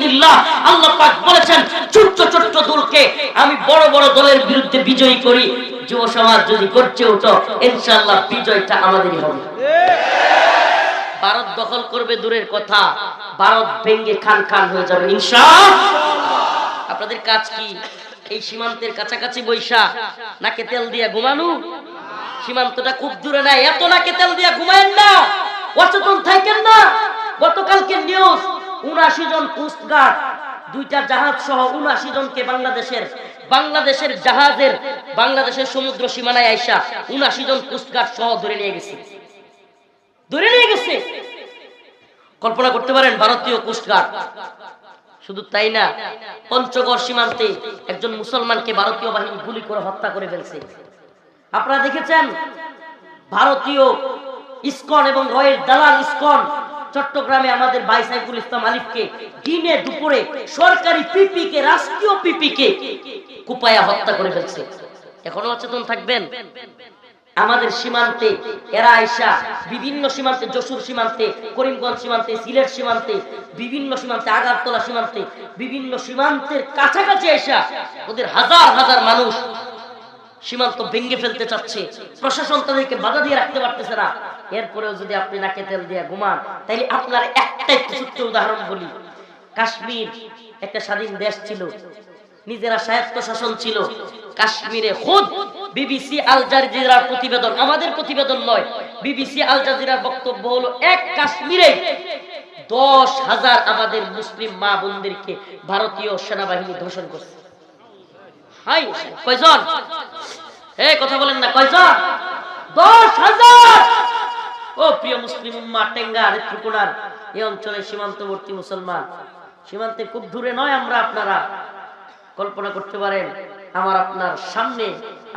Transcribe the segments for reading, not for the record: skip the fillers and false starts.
বিইজনিল্লাহ। আল্লাহ পাক বলেছেন ছোট্ট ছোট্ট দলকে আমি বড় বড় দলের বিরুদ্ধে বিজয়ী করি। যুব সমাজ যদি করছে ওঠো, ইনশাআল্লাহ বিজয়টা আমাদেরই হবে। ভারত দখল করবে দূরের কথা, ভারত ভেঙে খান খান হয়ে যাবে ইনশাআল্লাহ। আপনাদের কাজ কি? এই সীমান্তের কাছাকাছি বৈশা নাকে তেল দিয়া ঘুমানো? সীমান্তটা খুব দূরে নাই, এত নাকে তেল দিয়া ঘুমায়েন না, অচেতন থাকেন না। গতকালকে নিউজ ৭৯ জন কোস্টগার্ড, 2টা জাহাজ সহ ৭৯ জনকে বাংলাদেশের জাহাজের বাংলাদেশের সমুদ্র সীমানায় আইসা ৭৯ জন কোস্টগার্ড সহ ধরে নিয়ে গেছে। কল্পনা করতে পারেন ভারতীয় কোস্টগার্ড। শুধু তাই না, পঞ্চগড় সীমান্তে একজন মুসলমানকে ভারতীয় বাহিনী গুলি করে হত্যা করে ফেলছে। আপনারা দেখেছেন ভারতীয় ইসকন এবং রয়ের দালাল ইসকন চট্টগ্রামে আমাদের ভাই সাইফুল ইসলাম আলিফকে দিনে দুপুরে সরকারি পিপিকে, রাষ্ট্রীয় পিপিকে কুপায়া হত্যা করে ফেলছে। এখনো অচেতন থাকবেন? আমাদের সীমান্তে এরা আইসা বিভিন্ন সীমান্তে, যশোর সীমান্তে, করিমগঞ্জ সীমান্তে, সিলেট সীমান্তে, বিভিন্ন সীমান্তে, আগারতলা সীমান্তে, বিভিন্ন সীমান্তের কাছাকাছি আইসা ওদের হাজার হাজার মানুষ সীমান্ত ভেঙে ফেলতে চাচ্ছে। প্রশাসন তাদেরকে বাধা দিয়ে রাখতে পারতেছে না। এরপরেও যদি আপনি নাকে তেল দিয়ে ঘুমান, তাইলে আপনার একটাই ছোট্ট উদাহরণ বলি। কাশ্মীর একটা স্বাধীন দেশ ছিল, নিজেরা স্বায়ত্ত শাসন ছিল। কাশ্মীরে খুদ বিবিসি আল জাজিরার প্রতিবেদন, আমাদের প্রতিবেদন নয়, বিবিসি আল জাজিরার বক্তব্য হলো এক কাশ্মীরে 10,000 আমাদের মুসলিম মা বোনদেরকে ভারতীয় সেনাবাহিনী ধর্ষণ করছে। হাই, কয়জন? কথা বলেন না, কয়জন? 10,000। ও প্রিয় মুসলিম উম্মাহ, টেঙ্গা, নেত্রকোনার এই অঞ্চলে সীমান্তবর্তী মুসলমান, সীমান্তে খুব দূরে নয় আমরা, আপনারা কল্পনা করতে পারেন আমার আপনার সামনে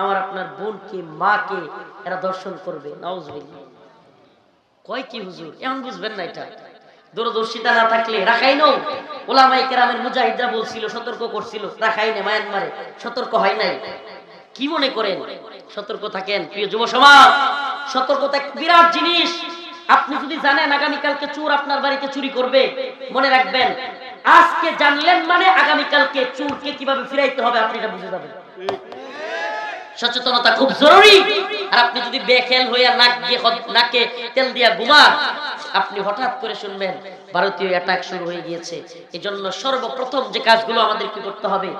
আমার আপনার বোনকে, মাকে এরা দর্শন করবে। নাউজুবিল্লাহ। কয় কি হুজুর, এখন বুঝবেন না এটা? দূরদর্শিতা না থাকলে রাখাইনো ওলামায়ে কেরামের মুজাহিদরা বলছিল, সতর্ক করছিল, রাখাইনে মায়ানমারে সতর্ক হয় নাই। কি মনে করেন? সতর্ক থাকেন প্রিয় যুব সমাজ। সতর্কতা এক বিরাট জিনিস। আপনি যদি জানেন আগামীকালকে চোর আপনার বাড়িতে চুরি করবে, মনে রাখবেন আজকে জানলেন মানে আগামীকালকে চোরকে কিভাবে ফিরাইতে হবে আপনি এটা বুঝে যাবেন। সচেতনতা খুব জরুরি। আর আপনি যদি বেখেয়াল হইয়া নাকে তেল দিয়া ঘুমান, আপনি হঠাৎ করে শুনবেন ভারতীয় অ্যাটাক শুরু হয়ে গিয়েছে। এজন্য সর্বপ্রথম যে কাজগুলো আমাদের কি করতে হবে,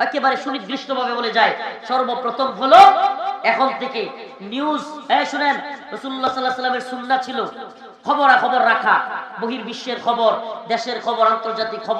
একেবারে সুনির্দিষ্টভাবে বলে যায়, সর্বপ্রথম হলো এখন থেকে নিউজ। শুনেন, রাসূলুল্লাহ সাল্লাল্লাহু আলাইহি ওয়াসাল্লামের সুন্নাহ ছিল খবরাখবর রাখা, বহির্বিশ্বের খবর, দেশের খবর, আন্তর্জাতিক খবর